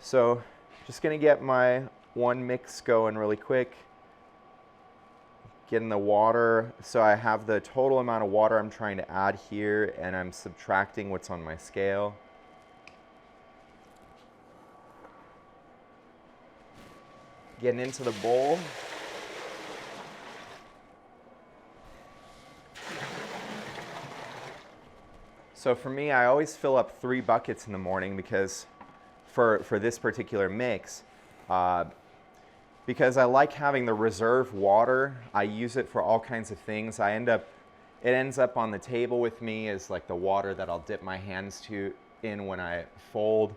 So just gonna get my one mix going really quick. Getting the water, so I have the total amount of water I'm trying to add here, and I'm subtracting what's on my scale. Getting into the bowl. So for me, I always fill up 3 buckets in the morning because for this particular mix, because I like having the reserve water. I use it for all kinds of things. It ends up on the table with me as like the water that I'll dip my hands in when I fold,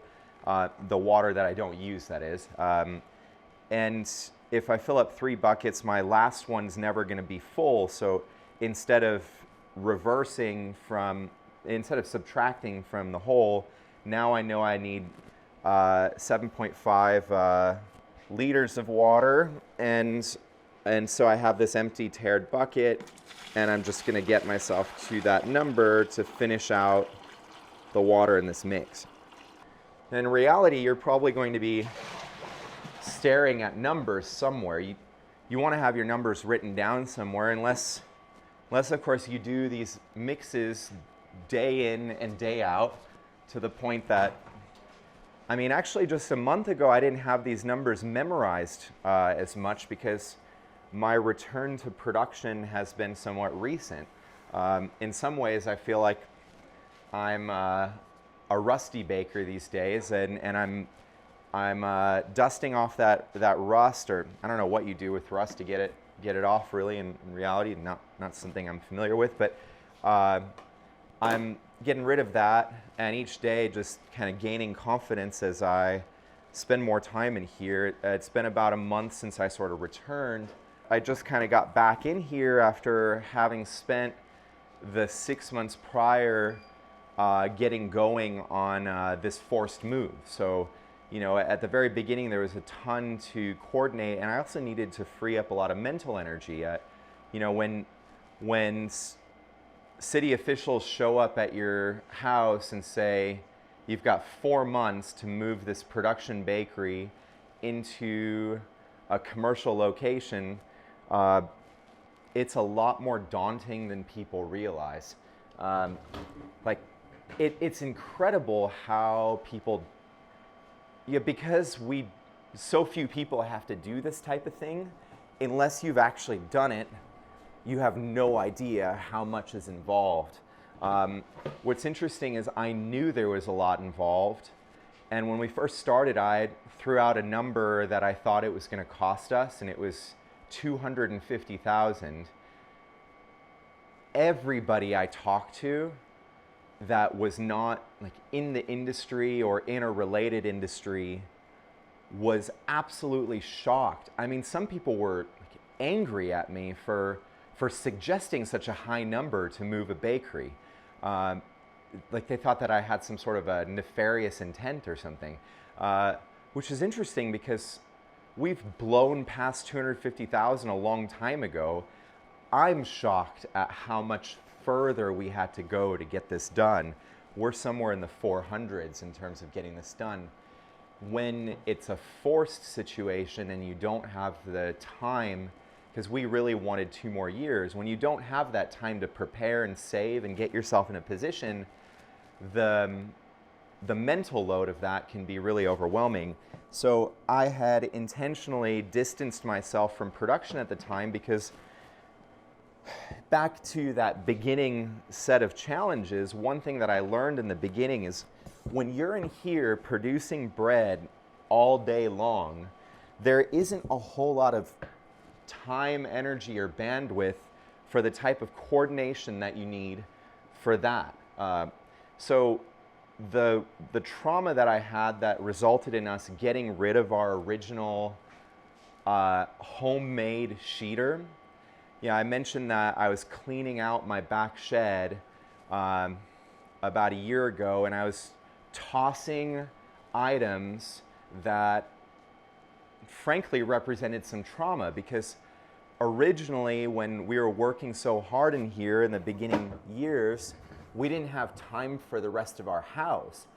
the water that I don't use, that is. And if I fill up 3 buckets, my last one's never gonna be full. So instead of subtracting from the whole, now I know I need 7.5 liters of water, and so I have this empty tared bucket, and I'm just gonna get myself to that number to finish out the water in this mix. And in reality, you're probably going to be staring at numbers somewhere. You want to have your numbers written down somewhere, unless of course you do these mixes day in and day out, to the point that, I mean, actually just a month ago I didn't have these numbers memorized as much, because my return to production has been somewhat recent. In some ways I feel like I'm a rusty baker these days, and I'm dusting off that rust, or I don't know what you do with rust to get it off, really, in reality, not something I'm familiar with, but I'm getting rid of that, and each day just kind of gaining confidence as I spend more time in here. It's been about a month since I sort of returned. I just kind of got back in here after having spent the 6 months prior getting going on this forced move. So, you know, at the very beginning there was a ton to coordinate, and I also needed to free up a lot of mental energy. You know, when city officials show up at your house and say, you've got 4 months to move this production bakery into a commercial location, it's a lot more daunting than people realize. It's incredible how people, because so few people have to do this type of thing, unless you've actually done it, you have no idea how much is involved. What's interesting is I knew there was a lot involved, and when we first started, I threw out a number that I thought it was going to cost us, and it was $250,000. Everybody I talked to that was not like in the industry or in a related industry was absolutely shocked. I mean, some people were like angry at me for suggesting such a high number to move a bakery. Like they thought that I had some sort of a nefarious intent or something, which is interesting because we've blown past 250,000 a long time ago. I'm shocked at how much further we had to go to get this done. We're somewhere in the 400s in terms of getting this done. When it's a forced situation and you don't have the time, because we really wanted 2 more years, when you don't have that time to prepare and save and get yourself in a position, the mental load of that can be really overwhelming. So I had intentionally distanced myself from production at the time, because back to that beginning set of challenges, one thing that I learned in the beginning is when you're in here producing bread all day long, there isn't a whole lot of time, energy, or bandwidth for the type of coordination that you need for that. So the trauma that I had that resulted in us getting rid of our original homemade sheeter. Yeah, I mentioned that I was cleaning out my back shed about a year ago, and I was tossing items that frankly represented some trauma, because originally when we were working so hard in here in the beginning years, we didn't have time for the rest of our house.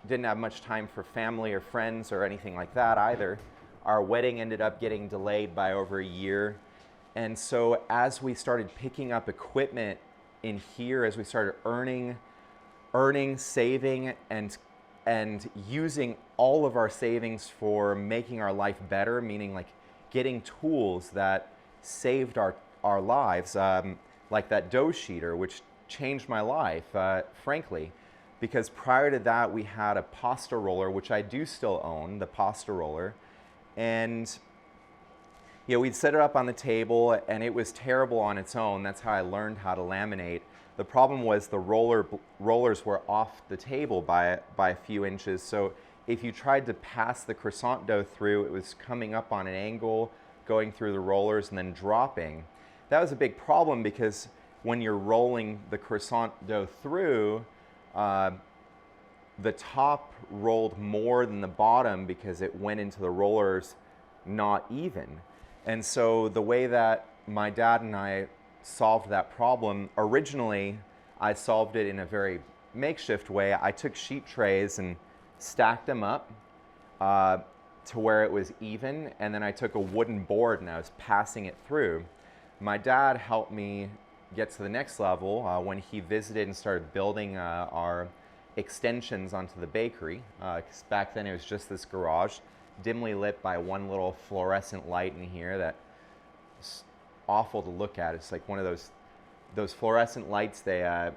didn't have much time for family or friends or anything like that either. Our wedding ended up getting delayed by over a year. And so as we started picking up equipment in here, as we started earning, saving, and using all of our savings for making our life better, meaning like getting tools that saved our lives, like that dough sheeter, which changed my life, frankly. Because prior to that, we had a pasta roller, which I do still own, the pasta roller. And we'd set it up on the table, and it was terrible on its own. That's how I learned how to laminate. The problem was the rollers were off the table by a few inches. So if you tried to pass the croissant dough through, it was coming up on an angle, going through the rollers, and then dropping. That was a big problem because when you're rolling the croissant dough through, the top rolled more than the bottom because it went into the rollers not even. And so the way that my dad and I solved that problem, originally I solved it in a very makeshift way. I took sheet trays and stacked them up to where it was even, and then I took a wooden board and I was passing it through. My dad helped me get to the next level when he visited and started building our extensions onto the bakery, because back then it was just this garage, dimly lit by one little fluorescent light in here that is awful to look at. It's like one of those fluorescent lights, they have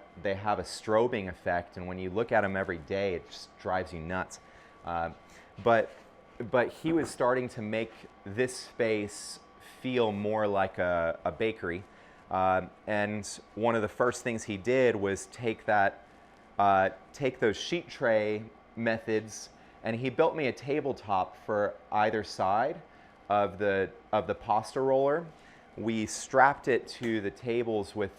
a strobing effect, and when you look at them every day, it just drives you nuts. But he was starting to make this space feel more like a bakery. And one of the first things he did was take those sheet tray methods, and he built me a tabletop for either side of the pasta roller. We strapped it to the tables with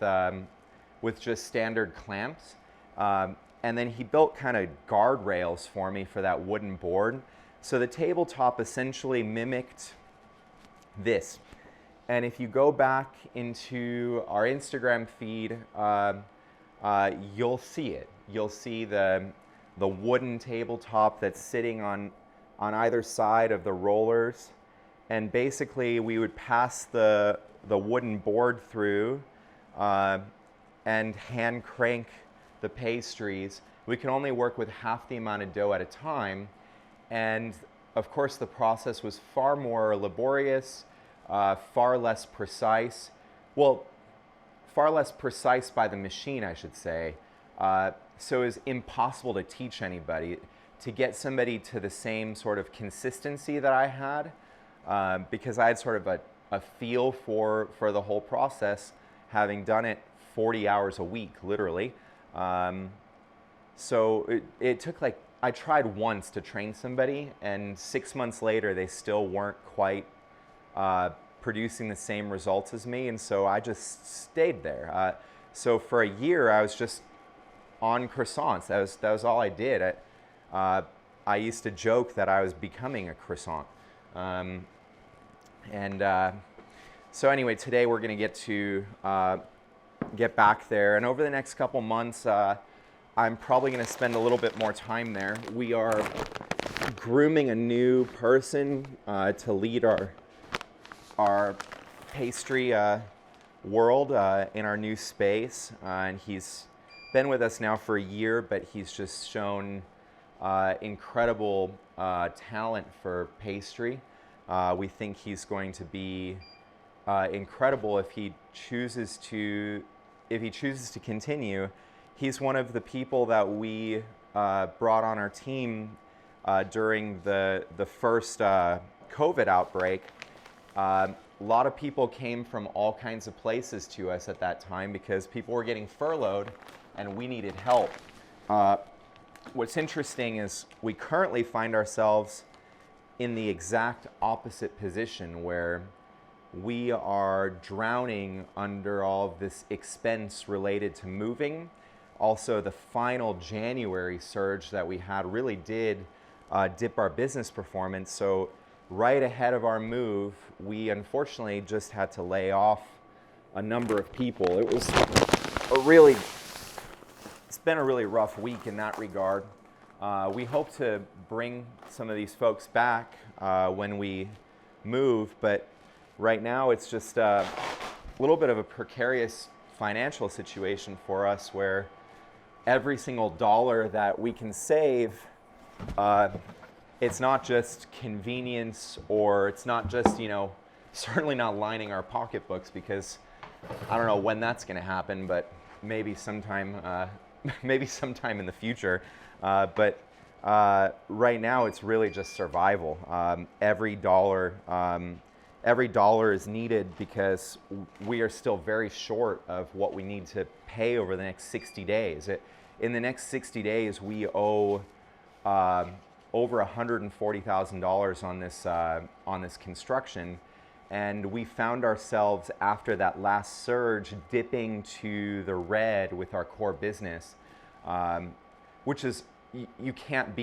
just standard clamps, and then he built kind of guardrails for me for that wooden board. So the tabletop essentially mimicked this. And if you go back into our Instagram feed, you'll see it. You'll see the wooden tabletop that's sitting on either side of the rollers. And basically we would pass the wooden board through and hand crank the pastries. We can only work with half the amount of dough at a time. And of course the process was far more laborious, far less precise. Well, far less precise by the machine, I should say. So it was impossible to teach anybody. To get somebody to the same sort of consistency that I had, because I had sort of a feel for the whole process, having done it 40 hours a week, literally. So it took I tried once to train somebody, and 6 months later, they still weren't quite producing the same results as me, and so I just stayed there. So for a year, I was just on croissants. That was all I did. I used to joke that I was becoming a croissant. So anyway, today we're going to get back there, and over the next couple months, I'm probably going to spend a little bit more time there. We are grooming a new person to lead our pastry world in our new space, and he's been with us now for a year, but he's just shown incredible talent for pastry. We think he's going to be incredible if he chooses to continue. He's one of the people that we brought on our team during the first COVID outbreak. A lot of people came from all kinds of places to us at that time because people were getting furloughed and we needed help. What's interesting is we currently find ourselves in the exact opposite position where we are drowning under all of this expense related to moving. Also, the final January surge that we had really did dip our business performance. So right ahead of our move, we unfortunately just had to lay off a number of people. It's been a really rough week in that regard. We hope to bring some of these folks back when we move, but right now it's just a little bit of a precarious financial situation for us where every single dollar that we can save, it's not just convenience, or it's not just, certainly not lining our pocketbooks, because I don't know when that's going to happen, but maybe sometime in the future. But right now, it's really just survival. Every dollar is needed because we are still very short of what we need to pay over the next 60 days. In the next 60 days, we owe over $140,000 on this construction. And we found ourselves, after that last surge, dipping to the red with our core business, which is, you can't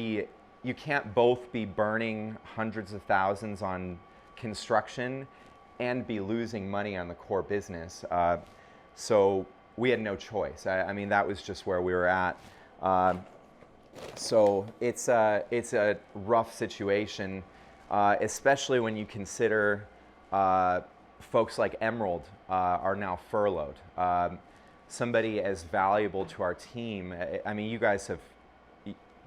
both be burning hundreds of thousands on construction and be losing money on the core business. So we had no choice. I mean, that was just where we were at. So it's a rough situation, especially when you consider folks like Emerald are now furloughed. Somebody as valuable to our team. I mean, you guys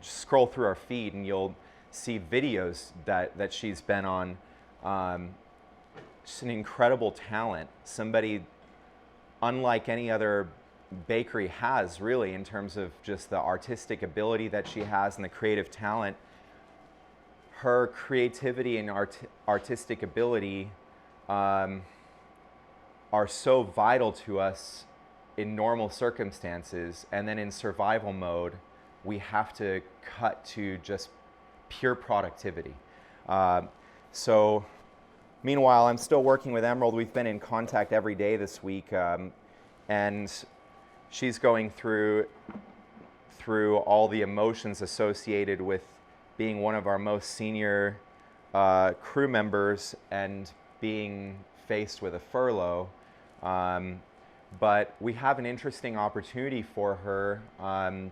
scroll through our feed and you'll see videos that she's been on. Just an incredible talent. Somebody unlike any other bakery has, really, in terms of just the artistic ability that she has and the creative talent. Her creativity and artistic ability are so vital to us in normal circumstances, and then in survival mode, we have to cut to just pure productivity. So meanwhile, I'm still working with Emerald. We've been in contact every day this week, and she's going through all the emotions associated with being one of our most senior crew members and being faced with a furlough. But we have an interesting opportunity for her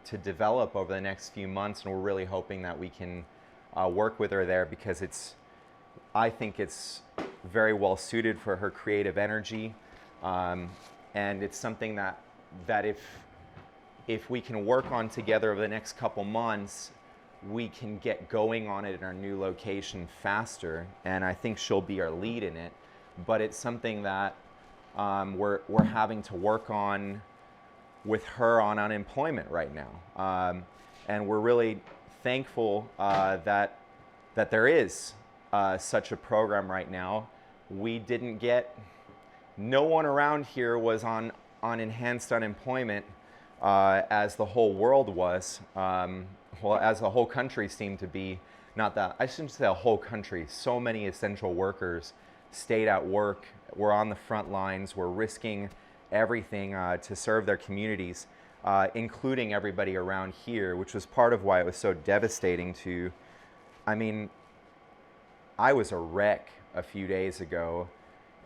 to develop over the next few months, and we're really hoping that we can work with her there, because I think it's very well suited for her creative energy, and it's something that if we can work on together over the next couple months, we can get going on it in our new location faster, and I think she'll be our lead in it. But it's something that we're having to work on with her on unemployment right now, and we're really thankful that there is such a program right now. No one around here was on enhanced unemployment as the whole world was. Well, as the whole country seemed to be. Not that, I shouldn't say the whole country. So many essential workers stayed at work, were on the front lines, were risking everything to serve their communities, including everybody around here, which was part of why it was so devastating to, I mean, I was a wreck a few days ago,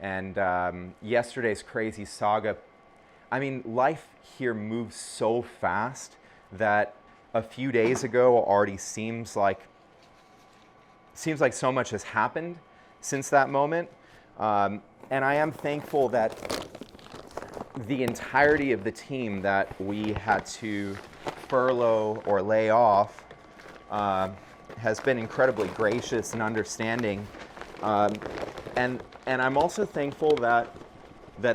and yesterday's crazy saga. I mean, life here moves so fast that a few days ago already seems like so much has happened since that moment. And I am thankful that the entirety of the team that we had to furlough or lay off has been incredibly gracious and understanding. And I'm also thankful that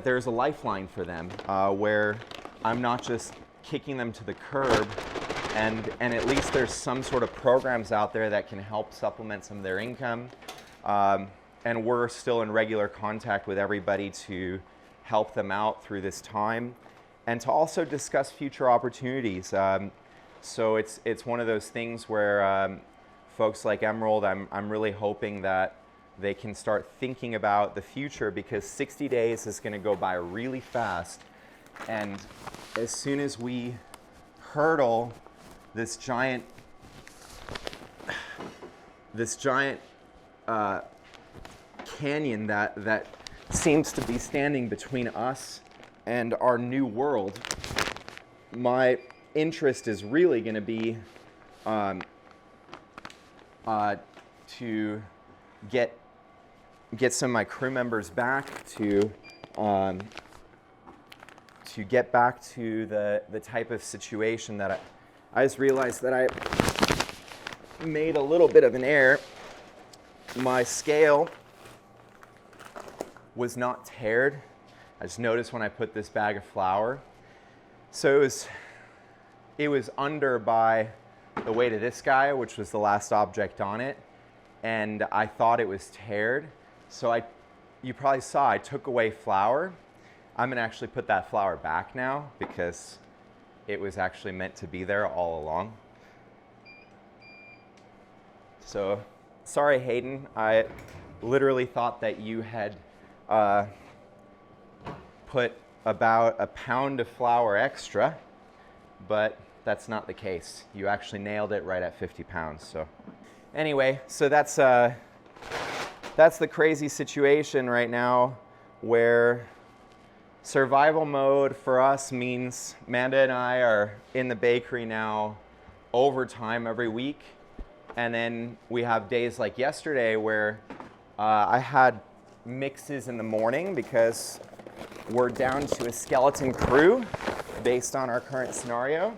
there's a lifeline for them, where I'm not just kicking them to the curb, and at least there's some sort of programs out there that can help supplement some of their income. And we're still in regular contact with everybody to help them out through this time, and to also discuss future opportunities. So it's one of those things where folks like Emerald, I'm really hoping that they can start thinking about the future, because 60 days is going to go by really fast, and as soon as we hurdle this giant canyon that seems to be standing between us and our new world, my interest is really going to be to get some of my crew members back to get back to the type of situation that I just realized that I made a little bit of an error. My scale was not tared. I just noticed when I put this bag of flour. So it was under by the weight of this guy, which was the last object on it, and I thought it was tared. So you probably saw I took away flour. I'm gonna actually put that flour back now because it was actually meant to be there all along. So, sorry Hayden, I literally thought that you had put about a pound of flour extra, but that's not the case. You actually nailed it right at 50 pounds. So anyway, so that's the crazy situation right now where survival mode for us means Amanda and I are in the bakery now overtime every week. And then we have days like yesterday where I had mixes in the morning because we're down to a skeleton crew based on our current scenario.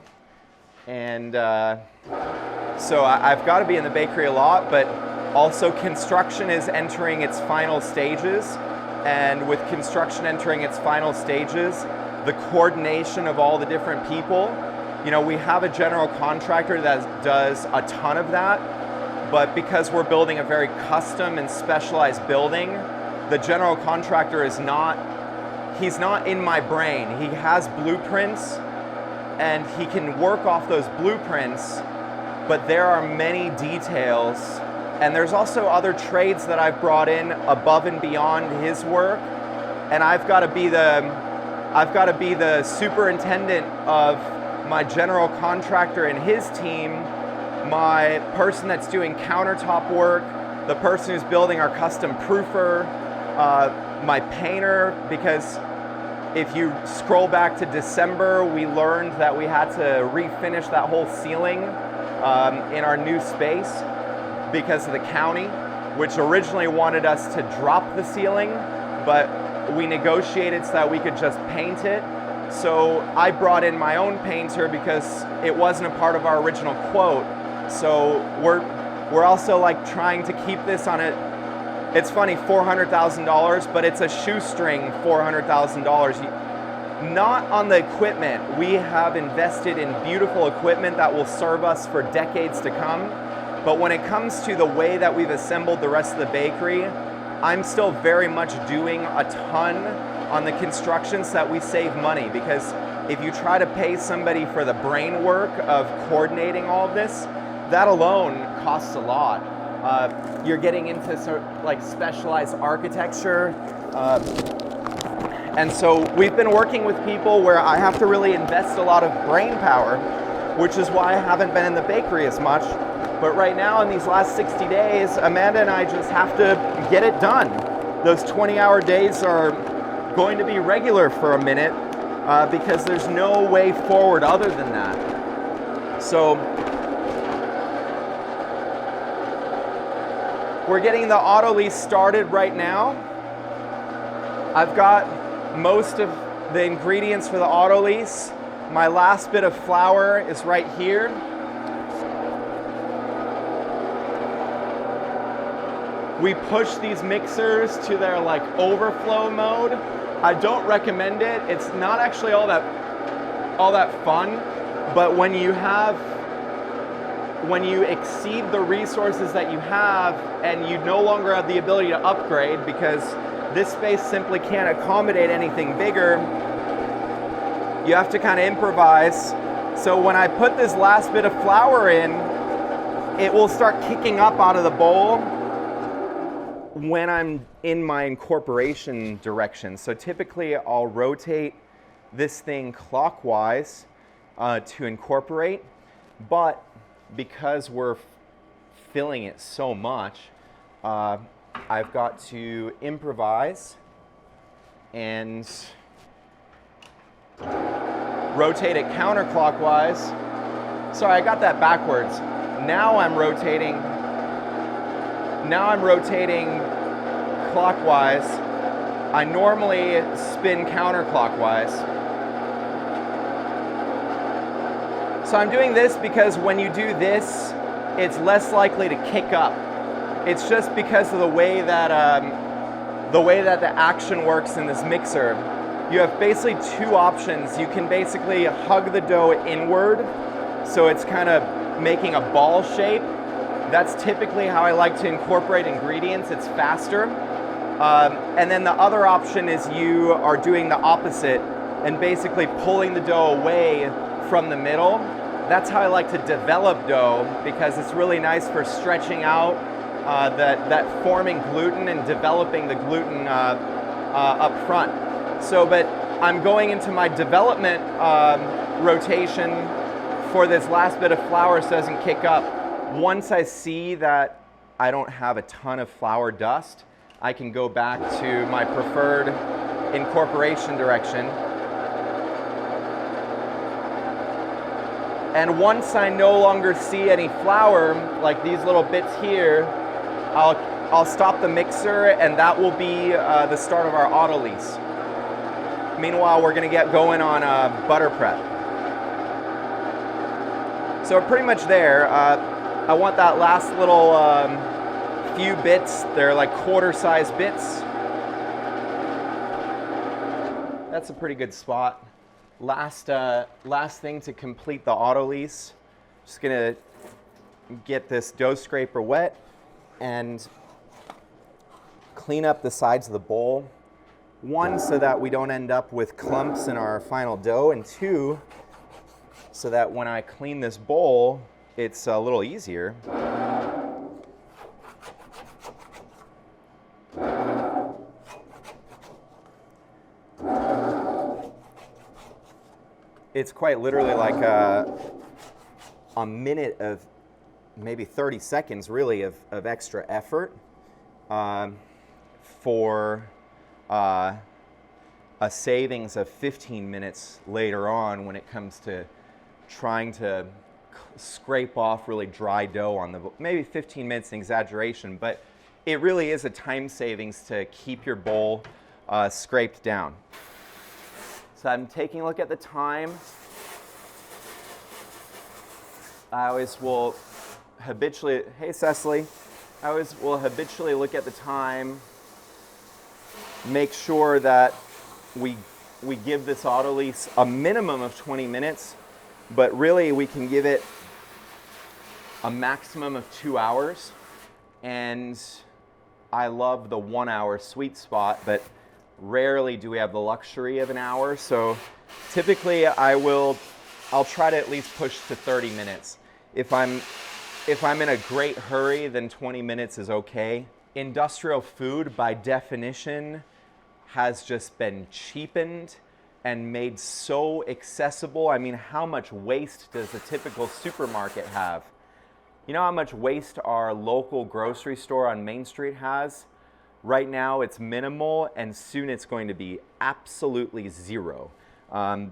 And so I've got to be in the bakery a lot, but also construction is entering its final stages. And with construction entering its final stages, the coordination of all the different people, you know, we have a general contractor that does a ton of that, but because we're building a very custom and specialized building, the general contractor is he's not in my brain. He has blueprints and he can work off those blueprints, but there are many details. And there's also other trades that I've brought in above and beyond his work. And I've got to be the superintendent of my general contractor and his team, my person that's doing countertop work, the person who's building our custom proofer, my painter, because if you scroll back to December, we learned that we had to refinish that whole ceiling in our new space because of the county, which originally wanted us to drop the ceiling, but we negotiated so that we could just paint it. So I brought in my own painter because it wasn't a part of our original quote. So we're also like trying to keep this on it. It's funny, $400,000, but it's a shoestring $400,000. Not on the equipment. We have invested in beautiful equipment that will serve us for decades to come. But when it comes to the way that we've assembled the rest of the bakery, I'm still very much doing a ton on the construction so that we save money, because if you try to pay somebody for the brain work of coordinating all of this, that alone costs a lot. You're getting into sort of like specialized architecture. And so we've been working with people where I have to really invest a lot of brain power, which is why I haven't been in the bakery as much. But right now, in these last 60 days, Amanda and I just have to get it done. Those 20-hour days are going to be regular for a minute because there's no way forward other than that. So we're getting the auto lease started right now. I've got most of the ingredients for the auto lease. My last bit of flour is right here. We push these mixers to their like overflow mode. I don't recommend it. It's not actually all that fun, but when you exceed the resources that you have and you no longer have the ability to upgrade because this space simply can't accommodate anything bigger, you have to kind of improvise. So when I put this last bit of flour in, it will start kicking up out of the bowl when I'm in my incorporation direction. So typically I'll rotate this thing clockwise to incorporate, but because we're filling it so much, I've got to improvise and rotate it counterclockwise. Sorry, I got that backwards. Now I'm rotating clockwise. I normally spin counterclockwise. So I'm doing this because when you do this, it's less likely to kick up. It's just because of the way that the action works in this mixer. You have basically two options. You can basically hug the dough inward, so it's kind of making a ball shape. That's typically how I like to incorporate ingredients. It's faster. And then the other option is you are doing the opposite and basically pulling the dough away from the middle. That's how I like to develop dough, because it's really nice for stretching out that forming gluten and developing the gluten up front. So, but I'm going into my development rotation for this last bit of flour so it doesn't kick up. Once I see that I don't have a ton of flour dust, I can go back to my preferred incorporation direction. And once I no longer see any flour, like these little bits here, I'll stop the mixer, and that will be the start of our auto lease. Meanwhile, we're gonna get going on butter prep. So we're pretty much there. I want that last little few bits. They're like quarter-size bits. That's a pretty good spot. Last thing to complete the auto lease. Just gonna get this dough scraper wet and clean up the sides of the bowl. One, so that we don't end up with clumps in our final dough, and two, so that when I clean this bowl, it's a little easier. It's quite literally like a minute of maybe 30 seconds really of extra effort for a savings of 15 minutes later on when it comes to trying to scrape off really dry dough on the, maybe 15 minutes an exaggeration, but it really is a time savings to keep your bowl scraped down. So I'm taking a look at the time. I always will habitually, hey Cecily, I always will habitually look at the time, make sure that we give this auto lease a minimum of 20 minutes, but really we can give it a maximum of 2 hours. And I love the 1 hour sweet spot, but rarely do we have the luxury of an hour. So typically I'll try to at least push to 30 minutes. If I'm in a great hurry, then 20 minutes is okay. Industrial food by definition has just been cheapened and made so accessible. I mean, how much waste does a typical supermarket have? You know how much waste our local grocery store on Main Street has? Right now it's minimal, and soon it's going to be absolutely zero,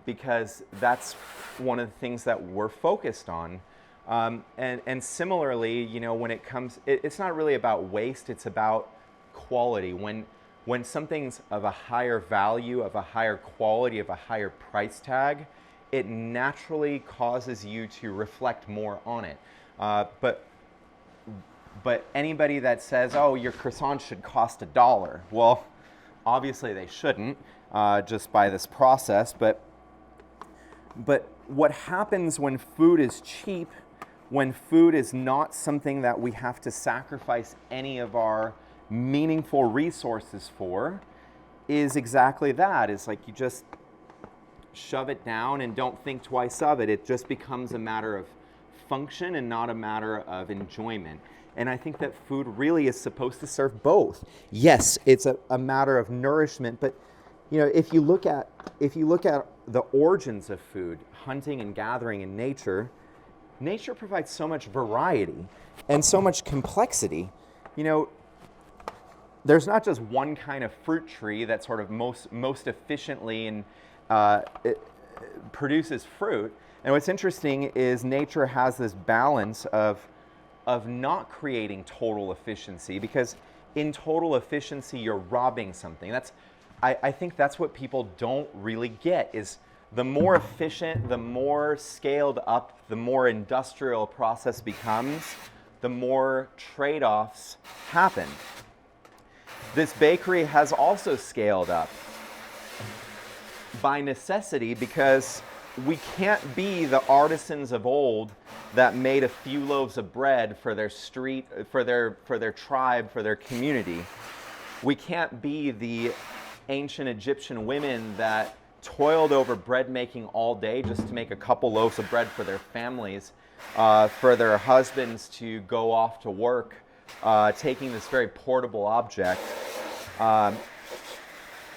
because that's one of the things that we're focused on. And similarly, you know, when it comes, it's not really about waste, it's about quality. When something's of a higher value, of a higher quality, of a higher price tag, it naturally causes you to reflect more on it. But anybody that says, oh, your croissant should cost $1, well, obviously they shouldn't, just by this process. But what happens when food is cheap, when food is not something that we have to sacrifice any of our meaningful resources for, is exactly that. It's like you just shove it down and don't think twice of it. It just becomes a matter of function and not a matter of enjoyment. And I think that food really is supposed to serve both. Yes, it's a matter of nourishment, but you know, if you look at the origins of food, hunting and gathering in nature provides so much variety and so much complexity. You know, there's not just one kind of fruit tree that sort of most efficiently and it produces fruit. And what's interesting is nature has this balance of of not creating total efficiency, because in total efficiency, you're robbing something. I think that's what people don't really get, is the more efficient, the more scaled up, the more industrial a process becomes, the more trade-offs happen. This bakery has also scaled up by necessity, because we can't be the artisans of old that made a few loaves of bread for their street, for their tribe, for their community. We can't be the ancient Egyptian women that toiled over bread making all day just to make a couple loaves of bread for their families, for their husbands to go off to work, taking this very portable object.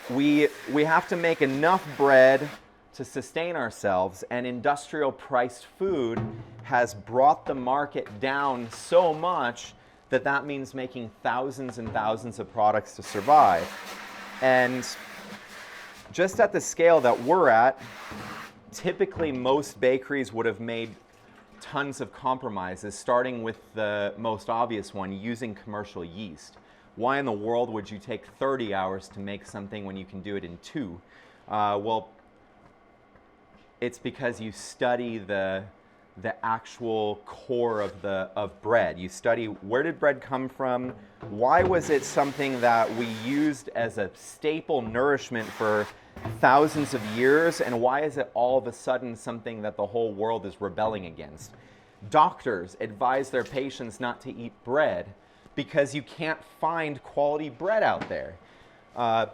We have to make enough bread to sustain ourselves, and industrial priced food has brought the market down so much that that means making thousands and thousands of products to survive. And just at the scale that we're at, typically most bakeries would have made tons of compromises, starting with the most obvious one, using commercial yeast. Why in the world would you take 30 hours to make something when you can do it in 2? Well, it's because you study the actual core of bread. You study, where did bread come from? Why was it something that we used as a staple nourishment for thousands of years, and why is it all of a sudden something that the whole world is rebelling against? Doctors advise their patients not to eat bread because you can't find quality bread out there. I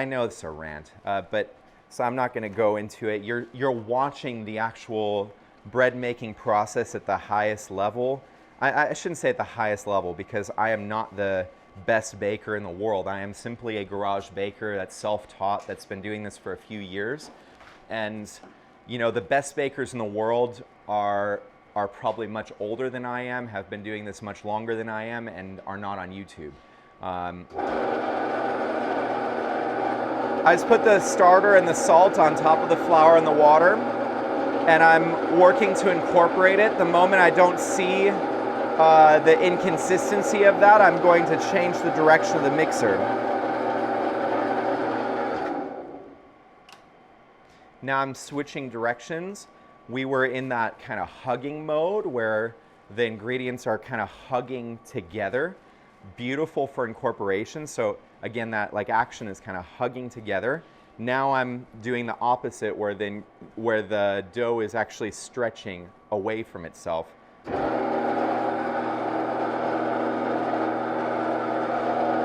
know it's a rant, but so I'm not going to go into it. You're watching the actual bread making process at the highest level. I shouldn't say at the highest level, because I am not the best baker in the world. I am simply a garage baker that's self-taught, that's been doing this for a few years. And you know, the best bakers in the world are probably much older than I am, have been doing this much longer than I am, and are not on YouTube. I just put the starter and the salt on top of the flour and the water, and I'm working to incorporate it. The moment I don't see the inconsistency of that, I'm going to change the direction of the mixer. Now I'm switching directions. We were in that kind of hugging mode where the ingredients are kind of hugging together. Beautiful for incorporation. So again, that like action is kind of hugging together. Now I'm doing the opposite, where the dough is actually stretching away from itself.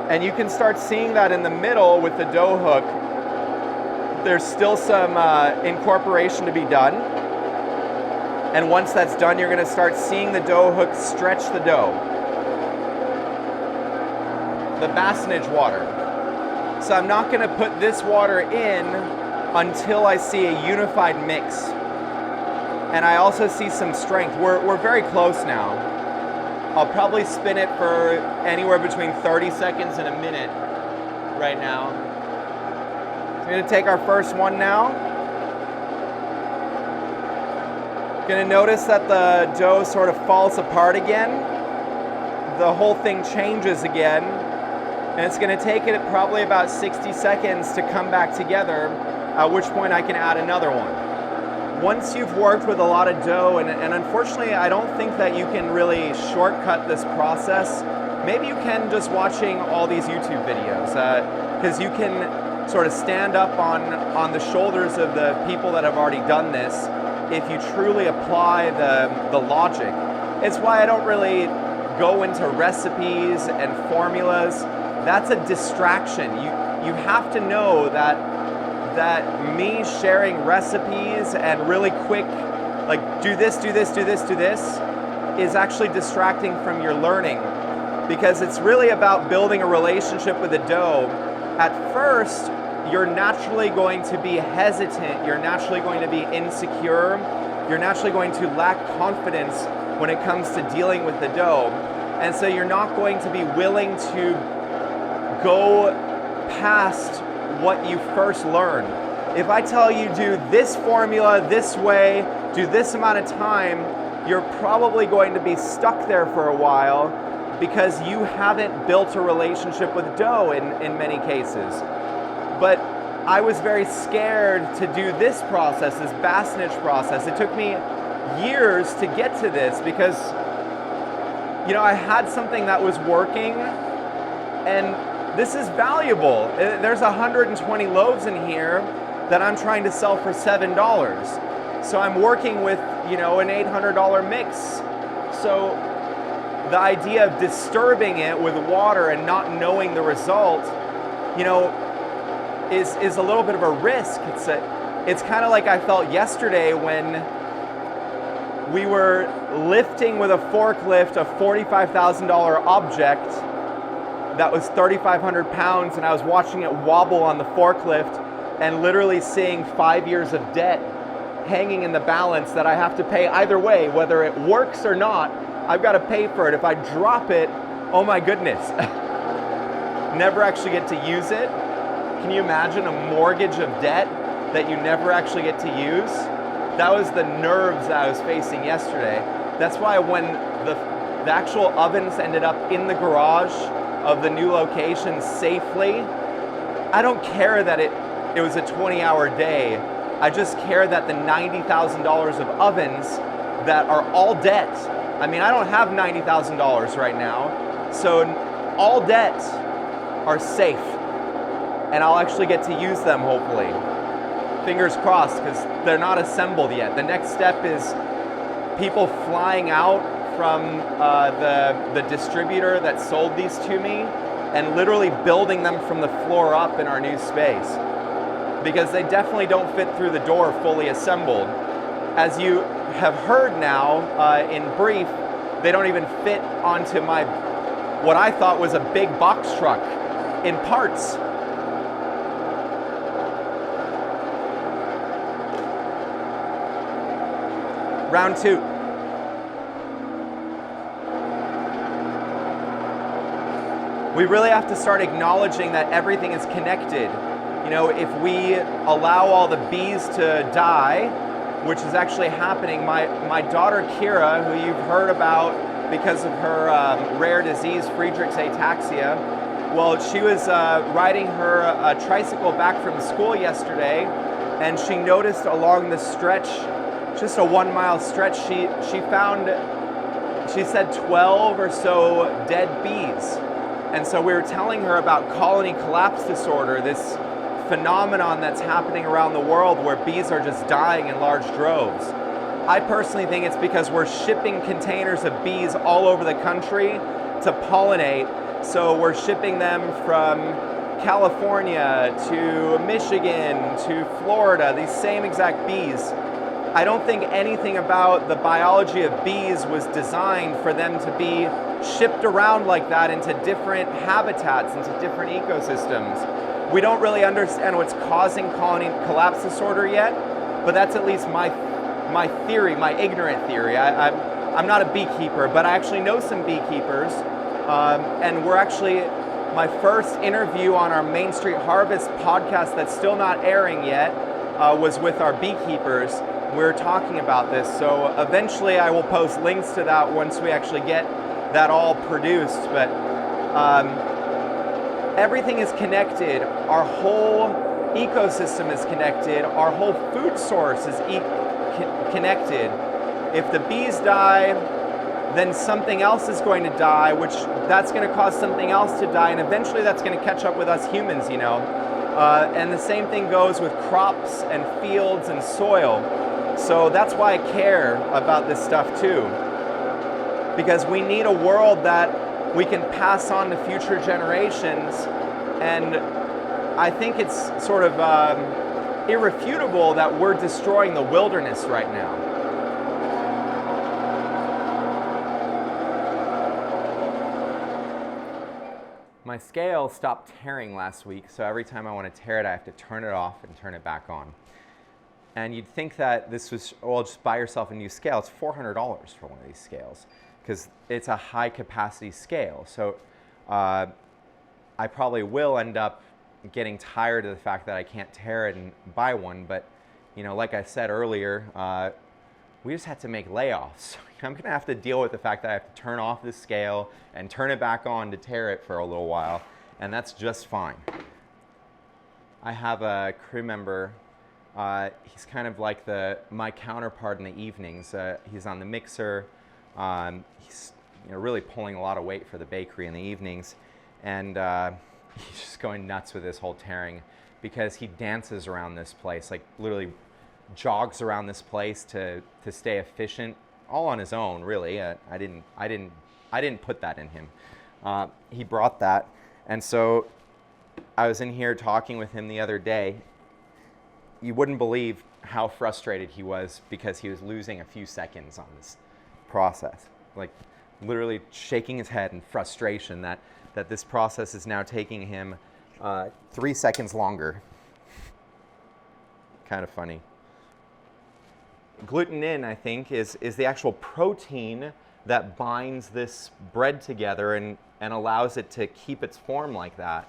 And you can start seeing that in the middle with the dough hook. There's still some incorporation to be done. And once that's done, you're going to start seeing the dough hook stretch the dough. The bassinage water. So I'm not going to put this water in until I see a unified mix. And I also see some strength. We're very close now. I'll probably spin it for anywhere between 30 seconds and a minute right now. So I'm going to take our first one now. Going to notice that the dough sort of falls apart again. The whole thing changes again. And it's going to take it probably about 60 seconds to come back together, at which point I can add another one. Once you've worked with a lot of dough, and unfortunately I don't think that you can really shortcut this process. Maybe you can just watching all these YouTube videos, because you can sort of stand up on the shoulders of the people that have already done this if you truly apply the logic. It's why I don't really go into recipes and formulas. That's a distraction. You have to know that me sharing recipes and really quick, like do this, do this, do this, do this, is actually distracting from your learning, because it's really about building a relationship with the dough. At first, you're naturally going to be hesitant, you're naturally going to be insecure, you're naturally going to lack confidence when it comes to dealing with the dough. And so you're not going to be willing to go past what you first learned. If I tell you do this formula this way, do this amount of time, you're probably going to be stuck there for a while because you haven't built a relationship with dough in many cases. But I was very scared to do this process, this bassnage process. It took me years to get to this because, you know, I had something that was working, and this is valuable. There's 120 loaves in here that I'm trying to sell for $7. So I'm working with, you know, an $800 mix. So the idea of disturbing it with water and not knowing the result, you know, is a little bit of a risk. It's kind of like I felt yesterday when we were lifting with a forklift a $45,000 object that was 3,500 pounds, and I was watching it wobble on the forklift and literally seeing 5 years of debt hanging in the balance that I have to pay either way, whether it works or not. I've got to pay for it. If I drop it, oh my goodness, never actually get to use it. Can you imagine a mortgage of debt that you never actually get to use? That was the nerves that I was facing yesterday. That's why when the actual ovens ended up in the garage of the new location safely, I don't care that it was a 20-hour day. I just care that the $90,000 of ovens that are all debt. I mean, I don't have $90,000 right now, so all debt are safe, and I'll actually get to use them, hopefully. Fingers crossed, because they're not assembled yet. The next step is people flying out from the distributor that sold these to me and literally building them from the floor up in our new space, because they definitely don't fit through the door fully assembled. As you have heard now in brief, they don't even fit onto my, what I thought was a big box truck in parts. Round two. We really have to start acknowledging that everything is connected. You know, if we allow all the bees to die, which is actually happening, my daughter Kira, who you've heard about because of her rare disease, Friedreich's ataxia, well, she was riding her tricycle back from school yesterday, and she noticed along the stretch, just a 1 mile stretch, she found, she said 12 or so dead bees. And so we were telling her about colony collapse disorder, this phenomenon that's happening around the world where bees are just dying in large droves. I personally think it's because we're shipping containers of bees all over the country to pollinate. So we're shipping them from California to Michigan to Florida, these same exact bees. I don't think anything about the biology of bees was designed for them to be shipped around like that into different habitats, into different ecosystems. We don't really understand what's causing colony collapse disorder yet, but that's at least my theory, my ignorant theory. I'm not a beekeeper, but I actually know some beekeepers, and we're actually, my first interview on our Main Street Harvest podcast that's still not airing yet was with our beekeepers. We're talking about this, so eventually I will post links to that once we actually get that all produced. But everything is connected. Our whole ecosystem is connected. Our whole food source is connected. If the bees die, then something else is going to die, which that's going to cause something else to die, and eventually that's going to catch up with us humans, you know. And the same thing goes with crops and fields and soil. So that's why I care about this stuff too, because we need a world that we can pass on to future generations. And I think it's sort of irrefutable that we're destroying the wilderness right now. My scale stopped tearing last week, so every time I want to tear it, I have to turn it off and turn it back on. And you'd think that this was, well, just buy yourself a new scale. It's $400 for one of these scales, because it's a high capacity scale. So I probably will end up getting tired of the fact that I can't tear it and buy one. But, you know, like I said earlier, we just had to make layoffs. I'm gonna have to deal with the fact that I have to turn off the scale and turn it back on to tare it for a little while, and that's just fine. I have a crew member, he's kind of like my counterpart in the evenings. He's on the mixer, he's really pulling a lot of weight for the bakery in the evenings, and he's just going nuts with this whole tearing because he dances around this place, like literally jogs around this place to stay efficient, all on his own, really. I didn't put that in him. He brought that, and so I was in here talking with him the other day. You wouldn't believe how frustrated he was because he was losing a few seconds on this process, like literally shaking his head in frustration that this process is now taking him 3 seconds longer. Kind of funny. Gluten, I think, is the actual protein that binds this bread together and allows it to keep its form like that.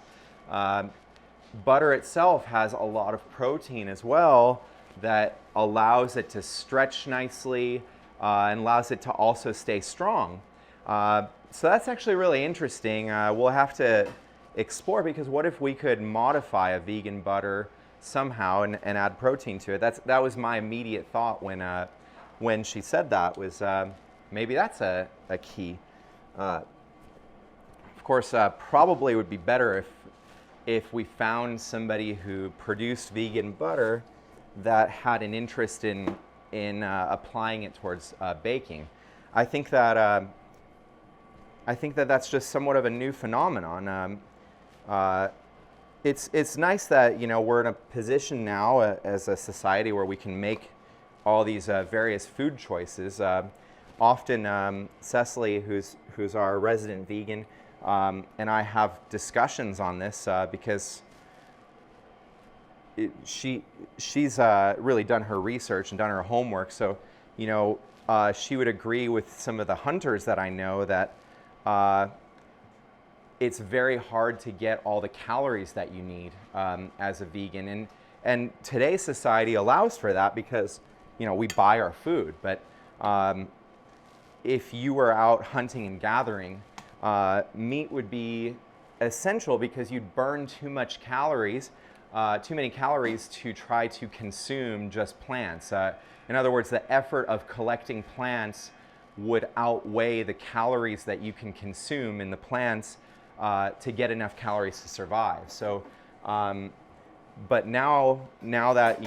Butter itself has a lot of protein as well that allows it to stretch nicely and allows it to also stay strong. So that's actually really interesting. We'll have to explore, because what if we could modify a vegan butter somehow and add protein to it? That was my immediate thought when she said that, was maybe that's a key. Of course, probably would be better if we found somebody who produced vegan butter that had an interest in applying it towards baking. I think that that's just somewhat of a new phenomenon. It's nice that we're in a position now as a society where we can make all these various food choices. Often Cecily, who's our resident vegan, and I have discussions on this because she's really done her research and done her homework. So she would agree with some of the hunters that I know that it's very hard to get all the calories that you need as a vegan, and today's society allows for that because we buy our food. But if you were out hunting and gathering, meat would be essential because you'd burn too many calories to try to consume just plants. In other words, the effort of collecting plants would outweigh the calories that you can consume in the plants to get enough calories to survive. So, but now that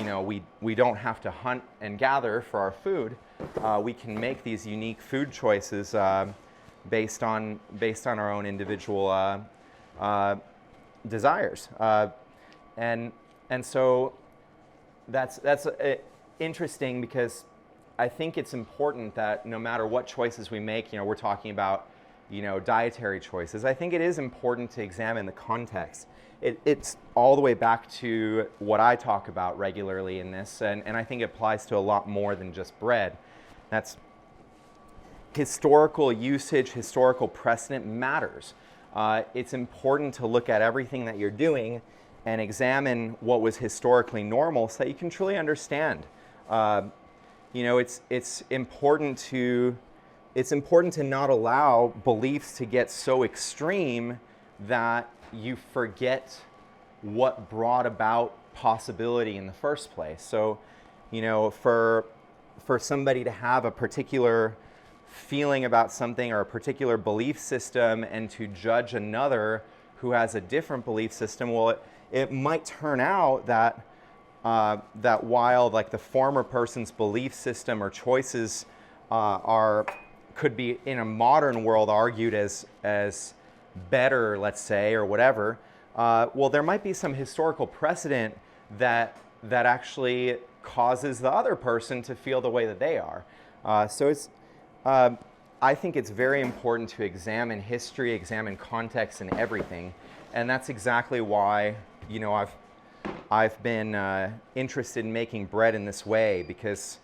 we don't have to hunt and gather for our food, we can make these unique food choices based on our own individual desires, and so that's interesting, because I think it's important that no matter what choices we make, we're talking about dietary choices. I think it is important to examine the context. It's all the way back to what I talk about regularly in this, and I think it applies to a lot more than just bread. That's historical usage, historical precedent matters. It's important to look at everything that you're doing and examine what was historically normal so that you can truly understand. It's important to not allow beliefs to get so extreme that you forget what brought about possibility in the first place. So, for somebody to have a particular feeling about something or a particular belief system and to judge another who has a different belief system, well, it might turn out that that while like the former person's belief system or choices could be in a modern world argued as better, let's say, or whatever, well, there might be some historical precedent that actually causes the other person to feel the way that they are. So it's I think it's very important to examine history, examine context and everything, and that's exactly why I've been interested in making bread in this way, because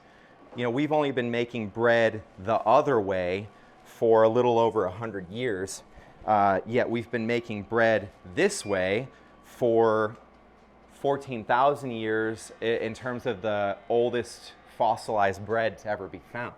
we've only been making bread the other way for a little over 100 years, yet we've been making bread this way for 14,000 years in terms of the oldest fossilized bread to ever be found.